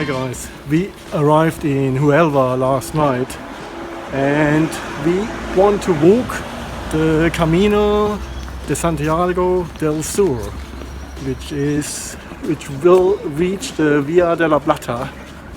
Hi guys, we arrived in Huelva last night and we want to walk the Camino de Santiago del Sur, which will reach the Via de la Plata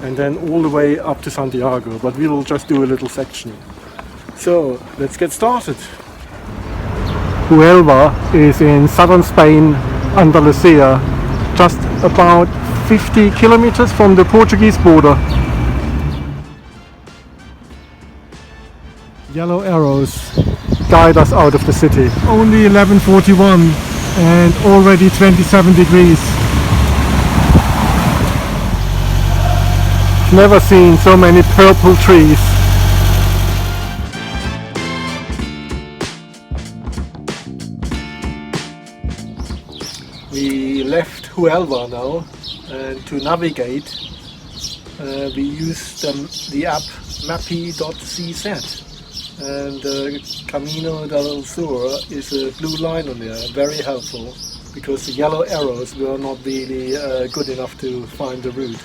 and then all the way up to Santiago, but we will just do a little section. So let's get started. Huelva is in southern Spain, Andalusia, just about 50 kilometers from the Portuguese border. Yellow arrows guide us out of the city. Only 11:41 and already 27 degrees. Never seen so many purple trees. We left Huelva now, and to navigate we used the app mappy.cz, and Camino del Sur is a blue line on there, very helpful because the yellow arrows were not really good enough to find the route.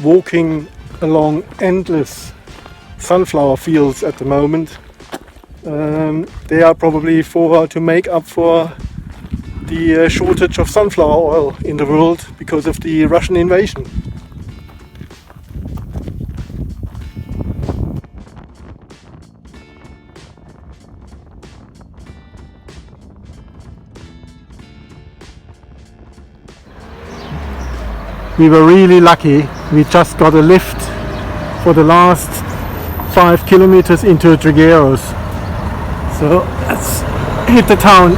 Walking along endless sunflower fields at the moment. They are probably to make up for the shortage of sunflower oil in the world because of the Russian invasion. We were really lucky. We just got a lift for the last 5 kilometers into Trigueros. So let's hit the town.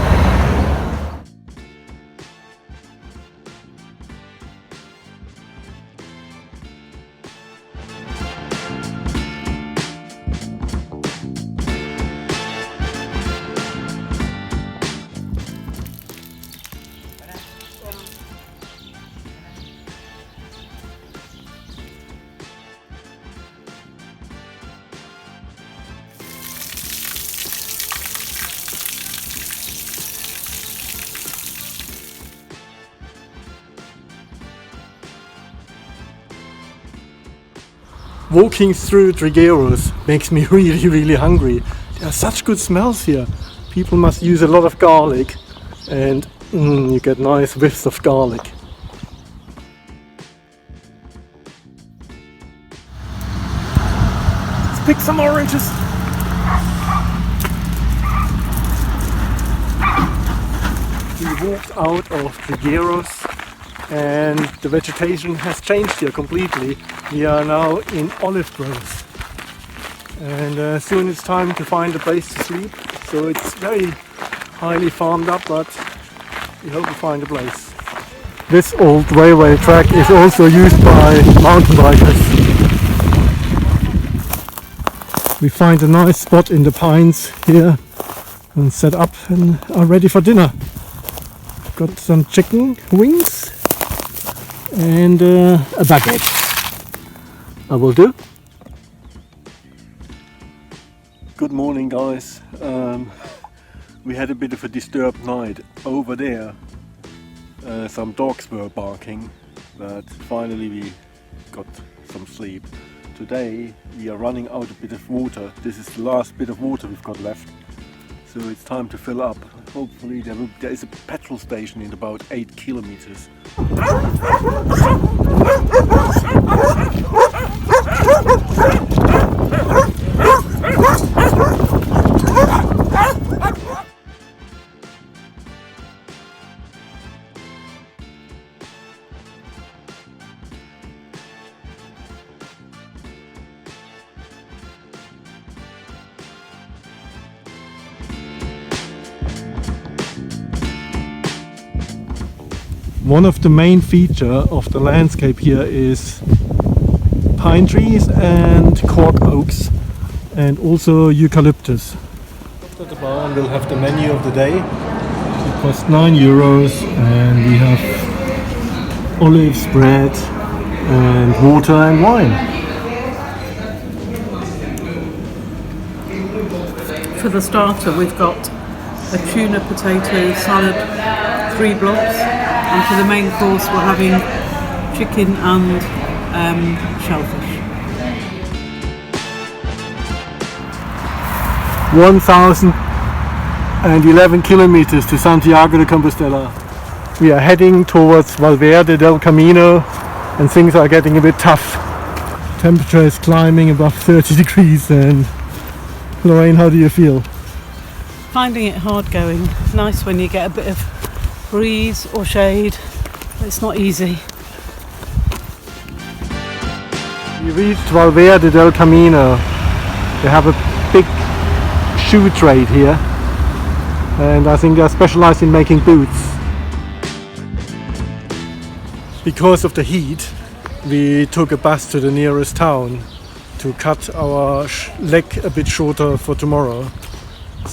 Walking through Trigueros makes me really hungry. There are such good smells here. People must use a lot of garlic, and you get nice whiffs of garlic. Let's pick some oranges. We walked out of Trigueros and the vegetation has changed here completely. We are now in olive groves, and soon it's time to find a place to sleep. So it's very highly farmed up, but we hope to find a place. This old railway track is also used by mountain bikers. We find a nice spot in the pines here and set up and are ready for dinner. Got some chicken wings and a baguette. I will do. Good morning guys. We had a bit of a disturbed night. Over there some dogs were barking, but finally we got some sleep. Today we are running out a bit of water. This is the last bit of water we've got left, so it's time to fill up. Hopefully there is a petrol station in about 8 kilometers. One of the main features of the landscape here is pine trees and cork oaks, and also eucalyptus. After the barn we'll have the menu of the day. It costs €9 and we have olives, bread and water and wine. For the starter we've got a tuna potato salad, 3 blobs, and for the main course we're having chicken and shellfish. 1,011 kilometers to Santiago de Compostela. We are heading towards Valverde del Camino and things are getting a bit tough. Temperature is climbing above 30 degrees and Lorraine, how do you feel? Finding it hard going. Nice when you get a bit of breeze or shade, but it's not easy. We reached Valverde del Camino. They have a big shoe trade here and I think they're specialized in making boots. Because of the heat we took a bus to the nearest town to cut our leg a bit shorter for tomorrow.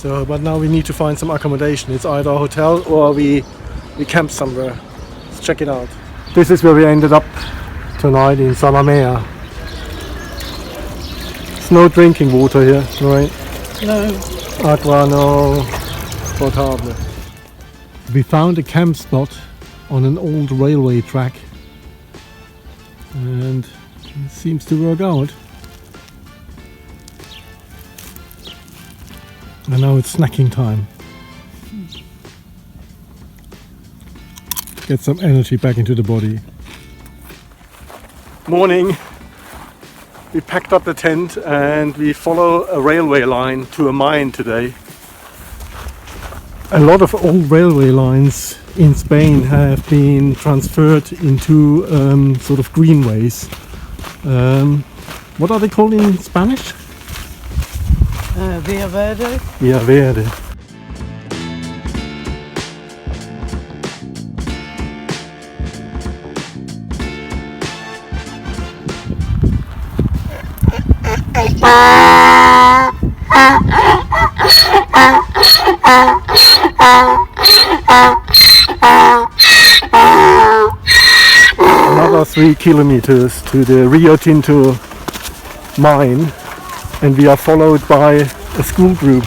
But now we need to find some accommodation. It's either a hotel or we camp somewhere. Let's check it out. This is where we ended up tonight, in Salamea. There's no drinking water here, right? No. Agua no potable. We found a camp spot on an old railway track and it seems to work out. And now it's snacking time. Get some energy back into the body. Morning. We packed up the tent and we follow a railway line to a mine today. A lot of old railway lines in Spain have been transferred into sort of greenways. What are they called in Spanish? Via Verde. Via Verde. Another 3 kilometers to the Rio Tinto mine and we are followed by a school group.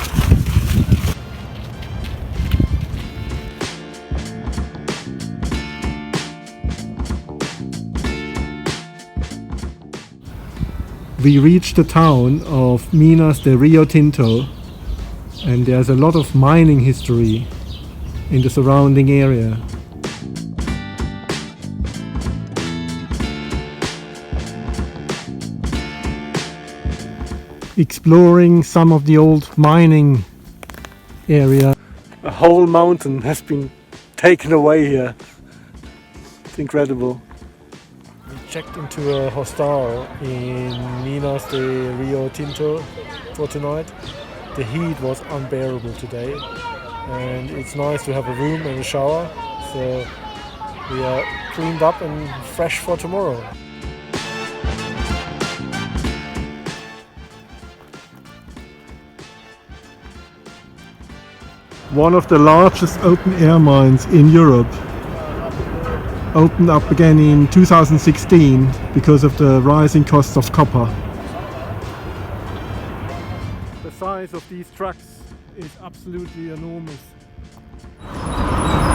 We reached the town of Minas de Rio Tinto and there's a lot of mining history in the surrounding area. Exploring some of the old mining area. A whole mountain has been taken away here. It's incredible. We checked into a hostel in Minas de Rio Tinto for tonight. The heat was unbearable today and it's nice to have a room and a shower, so we are cleaned up and fresh for tomorrow. One of the largest open air mines in Europe opened up again in 2016 because of the rising costs of copper. The size of these trucks is absolutely enormous.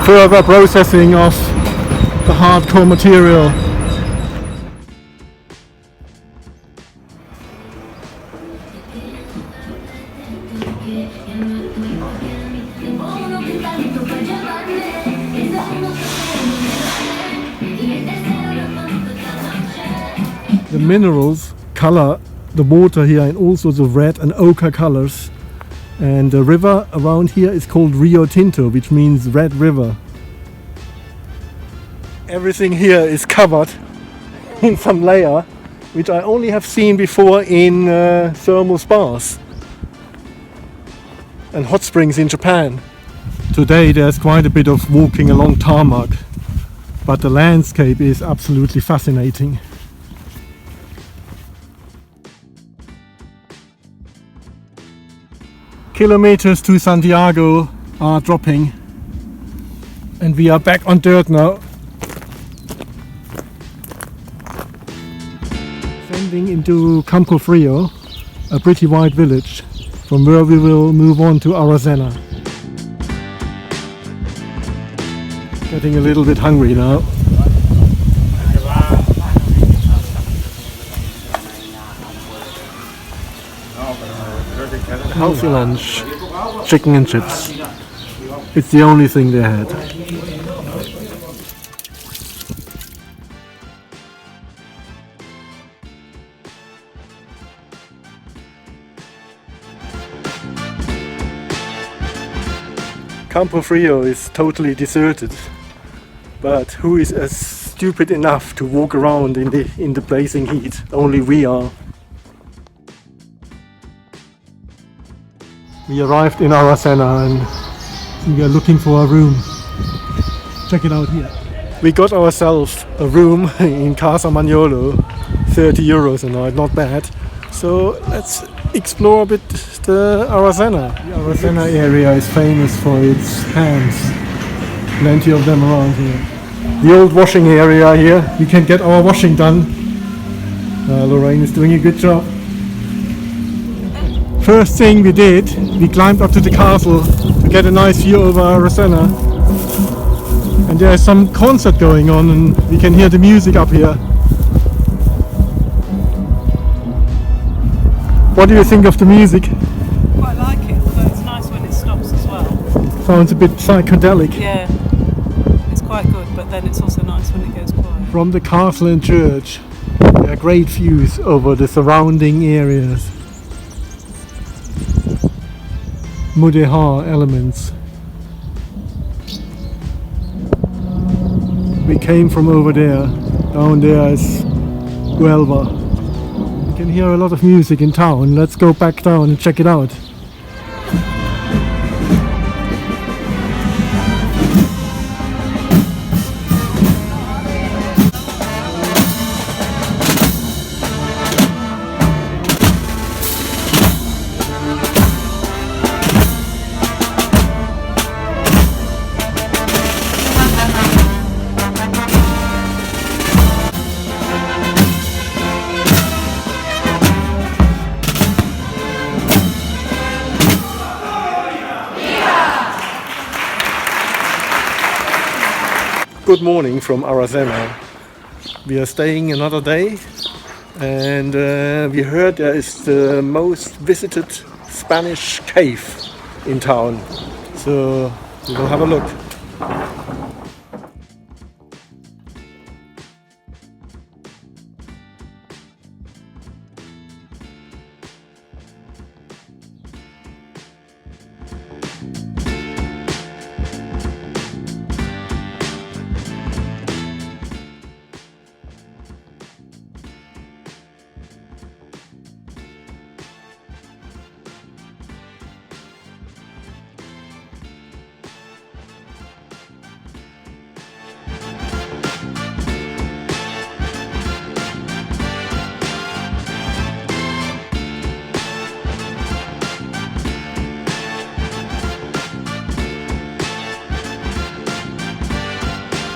Further processing of the hardcore material. The minerals color the water here in all sorts of red and ochre colors, and the river around here is called Rio Tinto, which means red river. Everything here is covered in some layer which I only have seen before in thermal spas and hot springs in Japan. Today there's quite a bit of walking along tarmac but the landscape is absolutely fascinating. Kilometers to Santiago are dropping and we are back on dirt now. Descending into Campo Frio, a pretty wide village, from where we will move on to Aracena. Getting a little bit hungry now. Healthy lunch, chicken and chips. It's the only thing they had. Campo Frio is totally deserted, but who is as stupid enough to walk around in the blazing heat? Only we are. We arrived in Aracena and we are looking for a room. Check it out here. We got ourselves a room in Casa Magnolo, 30 euros a night, not bad. So let's explore a bit the Aracena. The Aracena area is famous for its hands. Plenty of them around here. The old washing area here, we can get our washing done. Lorraine is doing a good job. First thing we did, we climbed up to the castle to get a nice view over Aracena. And there's some concert going on and we can hear the music up here. What do you think of the music? Quite like it, although it's nice when it stops as well. Sounds a bit psychedelic. Yeah, it's quite good, but then it's also nice when it goes quiet. From the castle and church, there are great views over the surrounding areas. Mudéjar elements. We came from over there. Down there is Huelva. You can hear a lot of music in town. Let's go back down and check it out. Good morning from Aracena. We are staying another day and we heard there is the most visited Spanish cave in town. So we will have a look.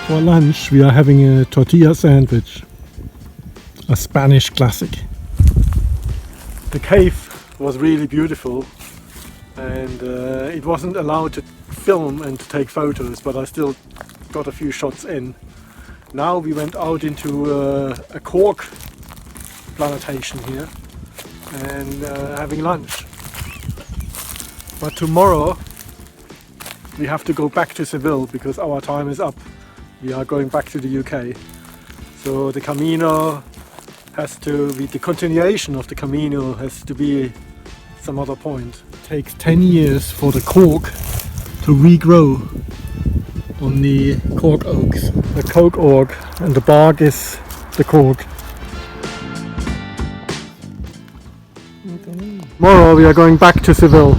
For lunch we are having a tortilla sandwich, a Spanish classic. The cave was really beautiful and it wasn't allowed to film and to take photos, but I still got a few shots in. Now we went out into a cork plantation here and having lunch. But tomorrow we have to go back to Seville because our time is up. We are going back to the UK. So the Camino has to be, the continuation of the Camino has to be some other point. It takes 10 years for the cork to regrow on the cork oaks. The cork oak and the bark is the cork. Tomorrow we are going back to Seville.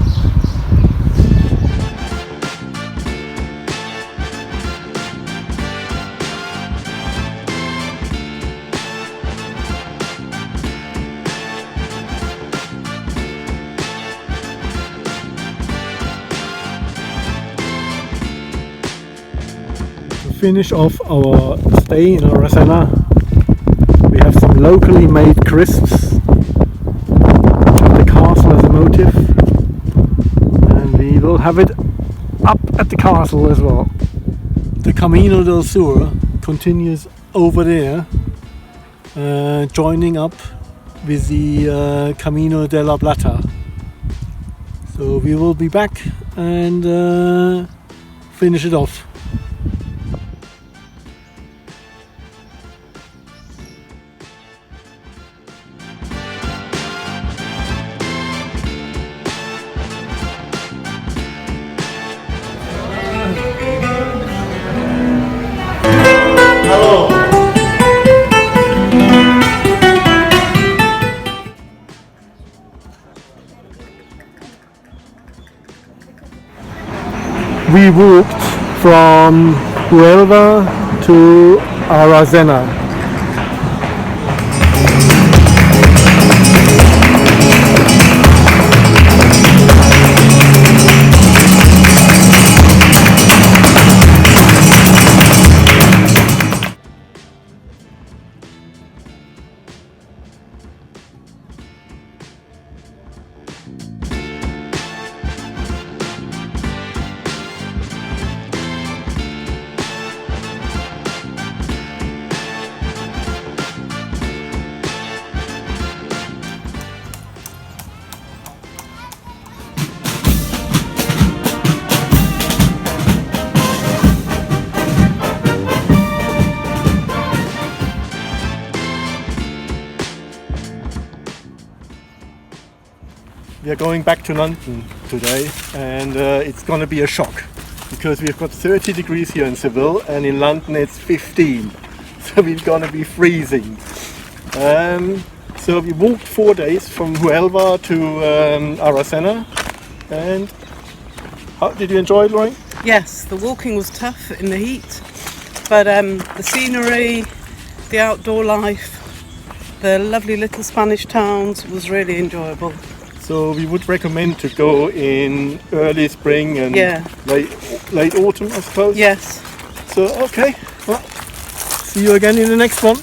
finish off our stay in Aracena, we have some locally made crisps, which have the castle as a motif, and we will have it up at the castle as well. The Camino del Sur continues over there, joining up with the Camino de la Plata. So we will be back and finish it off. We walked from Huelva to Aracena. We are going back to London today, and it's gonna be a shock because we've got 30 degrees here in Seville and in London it's 15, so we're gonna be freezing. So we walked 4 days from Huelva to Aracena, and how did you enjoy it, Lauren? Yes, the walking was tough in the heat, but the scenery, the outdoor life, the lovely little Spanish towns was really enjoyable. So we would recommend to go in early spring and late autumn, I suppose. Yes. So okay, well, see you again in the next one.